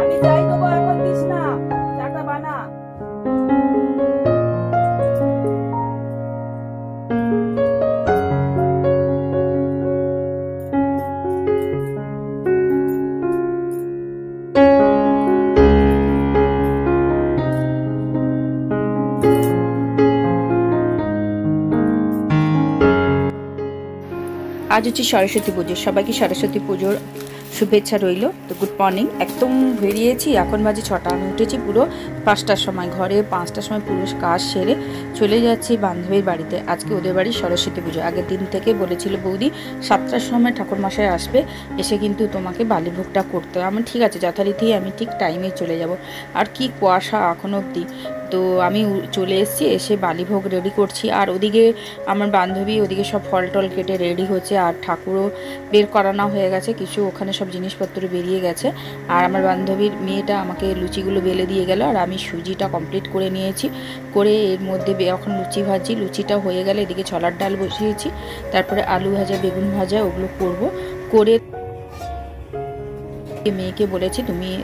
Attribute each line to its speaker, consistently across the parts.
Speaker 1: আমি যাই দেবো, এখন দিস না, চাটা বানা। আজ হচ্ছে সরস্বতী পুজো, সবাইকে সরস্বতী পুজোর শুভেচ্ছা রইল। তো গুড মর্নিং, একদম বেরিয়েছি, এখন বাজে 6টা। আমি উঠেছি পুরো 5টার সময়, ঘরে 5টার সময় পুরো কাজ সেরে চলে যাচ্ছি বান্ধবীর বাড়িতে। আজকে ওদের বাড়ি সরস্বতী পুজো। আগের দিন থেকে বলেছিল বৌদি 7টার সময় ঠাকুরমশাই আসবে, এসে কিন্তু তোমাকে বালিভোগটা করতে হবে। আমি ঠিক আছে, যথারীতি আমি ঠিক টাইমে চলে যাব। আর কি কুয়াশা এখন অবধি। তো আমি চলে এসেছি, এসে বালিভোগ রেডি করছি। আর ওদিকে আমার বান্ধবী ওদিকে সব ফল টল কেটে রেডি হচ্ছে, আর ঠাকুরও বের করানো হয়ে গেছে, কিছু ওখানে সব জিনিসপত্র বেরিয়ে গেছে। আর আমার বান্ধবীর মেয়েটা আমাকে লুচিগুলো বেলে দিয়ে গেল, আর আমি সুজিটা কমপ্লিট করে নিয়েছি। করে এর মধ্যে এখন লুচি ভাজি, লুচিটা হয়ে গেলে এদিকে ছোলার ডাল বসিয়েছি, তারপরে আলু ভাজা, বেগুন ভাজা ওগুলো করব। করে মেয়েকে বলেছি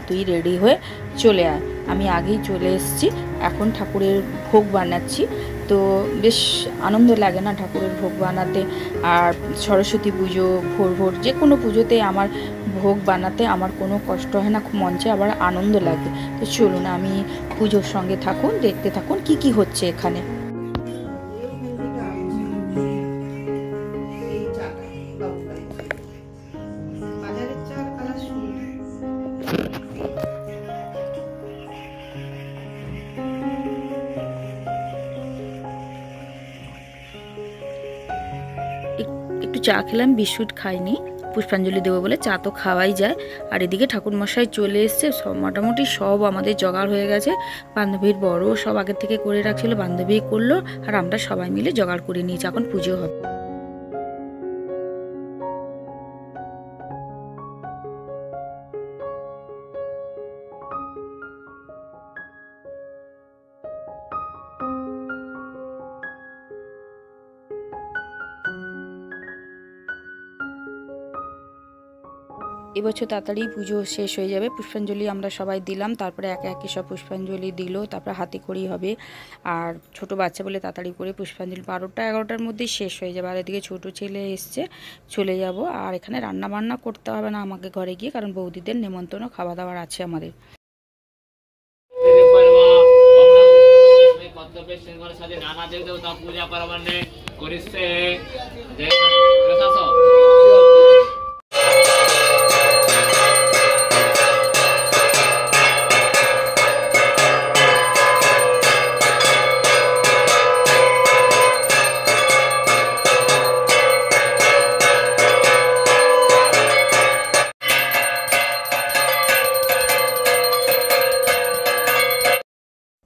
Speaker 1: তুই রেডি হয়ে চলে আয়। আমি আগেই চলে এসেছি, এখন ঠাকুরের ভোগ বানাচ্ছি। তো বেশ আনন্দ লাগে না ঠাকুরের ভোগ বানাতে। আর সরস্বতী পুজো, ভোর ভোর যে কোনো পুজোতে আমার ভোগ বানাতে আমার কোনো কষ্ট হয় না, খুব মঞ্চে আবার আনন্দ লাগে। তো চলুন, আমি পুজোর সঙ্গে থাকুন, দেখতে থাকুন কি কি হচ্ছে এখানে। একটু চা খেলাম, বিস্কুট খাইনি, পুষ্পাঞ্জলি দেবো বলে। চা তো খাওয়াই যায়। আর এদিকে ঠাকুরমশাই চলে এসছে, সব মোটামুটি সব আমাদের জোগাড় হয়ে গেছে। বান্ধবীর বড় সব আগের থেকে করে রাখছিল, বান্ধবী করলো, আর আমরা সবাই মিলে জোগাড় করে নিয়েছি। এখন পুজো হবে। এবছর তাড়াতাড়ি পুজো শেষ হয়ে যাবে। পুষ্পাঞ্জলি আমরা সবাই দিলাম, তারপরে একে একে সব পুষ্পাঞ্জলি দিল, তারপরে হাতে খড়ি হবে। আর ছোট বাচ্চা বলে তাড়াতাড়ি করে পুষ্পাঞ্জলি 12টা 11টার মধ্যেই শেষ হয়ে যাবে। আর এদিকে ছোটো ছেলে এসছে, চলে যাব। আর এখানে রান্না বান্না করতে হবে না আমাকে ঘরে গিয়ে, কারণ বৌদিদের নেমন্তন্ন, খাওয়া দাওয়ার আছে আমাদের। নানা দেবতা পূজা করবানে করিছে।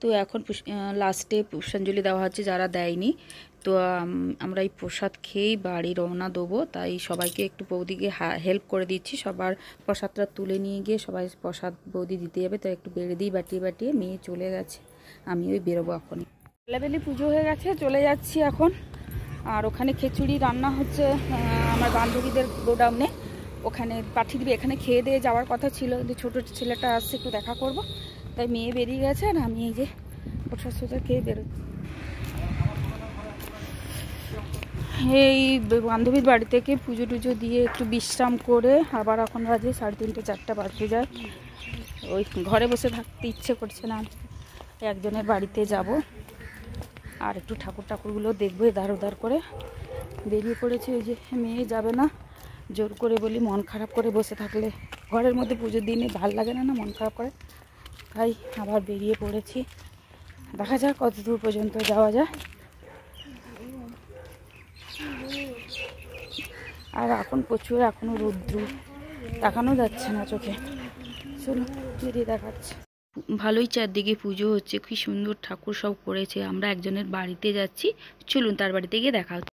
Speaker 1: তো এখন লাস্টে পুষ্পাঞ্জলি দেওয়া হচ্ছে যারা দেয়নি। তো আমরা এই প্রসাদ খেয়েই বাড়ি রওনা দেবো, তাই সবাইকে একটু বৌদিকে হেল্প করে দিচ্ছি। সবার প্রসাদটা তুলে নিয়ে গিয়ে সবাই প্রসাদ বৌদি দিতে যাবে, তাই একটু বেড়ে দিই বাটিয়ে বাটিয়ে। মেয়ে চলে গেছে, আমি ওই বেরোবো এখনই। বেলাবেলি পুজো হয়ে গেছে, চলে যাচ্ছি এখন। আর ওখানে খিচুড়ি রান্না হচ্ছে আমার বান্ধবীদের গোডাউনে, ওখানে পাঠিয়ে দিবে। এখানে খেয়ে দিয়ে যাওয়ার কথা ছিল, কিন্তু ছোটো ছেলেটা আসছে, একটু দেখা করব, তাই মেয়ে বেরিয়ে গেছে। আর আমি এই যে প্রসাদ সোজা খেয়ে বেরোই। এই বান্ধবীর বাড়ি থেকে পুজো টুজো দিয়ে একটু বিশ্রাম করে আবার এখন বাজে 3:30 4টা বাজতে যায়। ওই ঘরে বসে থাকতে ইচ্ছে করছে না, একজনের বাড়িতে যাব আর একটু ঠাকুরগুলো দেখবো। এধার ওধার করে বেরিয়ে পড়েছে। ওই যে মেয়ে যাবে না, জোর করে বলি, মন খারাপ করে বসে থাকলে ঘরের মধ্যে পুজোর দিনে ভাল লাগে না, মন খারাপ করে, তাই আবার বেরিয়ে পড়েছি। দেখা যাক কত দূর পর্যন্ত যাওয়া যায়। আর এখন প্রচুর, এখনো রৌদ্র, দেখানো যাচ্ছে না চোখে। চলো বেরিয়ে দেখাচ্ছে। ভালোই চারদিকে পুজো হচ্ছে, কি সুন্দর ঠাকুর সব করেছে। আমরা একজনের বাড়িতে যাচ্ছি, চলুন তার বাড়িতে গিয়ে দেখা হচ্ছে।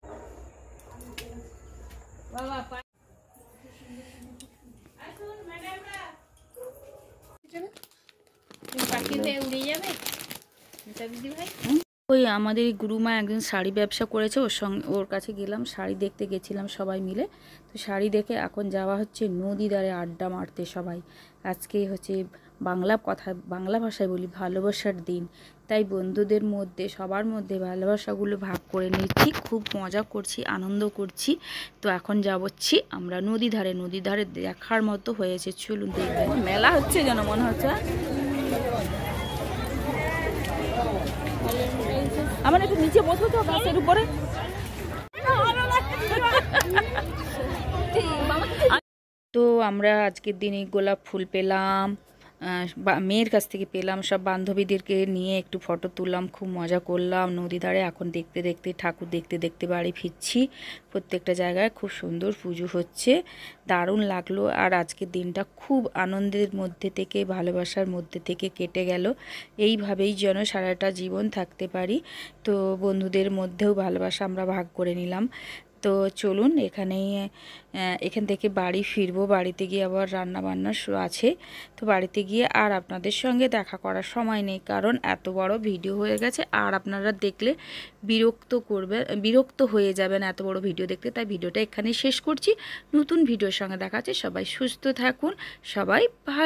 Speaker 1: ওই আমাদের গুরুমা একজন শাড়ি ব্যবসা করেছে, ওর কাছে গেলাম, শাড়ি দেখতে গেছিলাম সবাই মিলে। তো শাড়ি দেখে এখন যাওয়া হচ্ছে নদী ধারে আড্ডা মারতে সবাই। আজকে হচ্ছে বাংলা ভাষায় বলি ভালোবাসার দিন, তাই বন্ধুদের মধ্যে সবার মধ্যে ভালোবাসাগুলো ভাগ করে নিচ্ছি, খুব মজা করছি, আনন্দ করছি। তো এখন যাচ্ছি আমরা নদী ধারে দেখার মতো হয়েছে, চলুন দেখবেন। মেলা হচ্ছে যেন মনে হচ্ছে। আমার একটু নিচে বসো তো গাছের উপরে। তো আমরা আজকের দিনে গোলাপ ফুল পেলাম, মেয়ের কাছ থেকে পেলাম, সব বান্ধবীদেরকে নিয়ে একটু ফটো তুললাম, খুব মজা করলাম নদী ধারে। এখন দেখতে দেখতে ঠাকুর দেখতে দেখতে বাড়ি ফিরছি। প্রত্যেকটা জায়গায় খুব সুন্দর পুজো হচ্ছে, দারুণ লাগলো। আর আজকের দিনটা খুব আনন্দের মধ্যে থেকে, ভালোবাসার মধ্যে থেকে কেটে গেল। এইভাবেই যেন সারাটা জীবন থাকতে পারি। তো বন্ধুদের মধ্যেও ভালোবাসা আমরা ভাগ করে নিলাম। তো চলুন এখান থেকে বাড়ি ফিরবো। বাড়িতে গিয়ে আবার রান্না বান্না আছে। তো বাড়িতে গিয়ে আর আপনাদের সঙ্গে দেখা করার সময় নেই, কারণ এত বড় ভিডিও হয়ে গেছে, আর আপনারা দেখলে বিরক্ত হয়ে যাবেন এত বড় ভিডিও দেখতে। তাই ভিডিওটা এখানেই শেষ করছি। নতুন ভিডিওর সঙ্গে দেখা হচ্ছে। সবাই সুস্থ থাকুন, সবাই ভালো।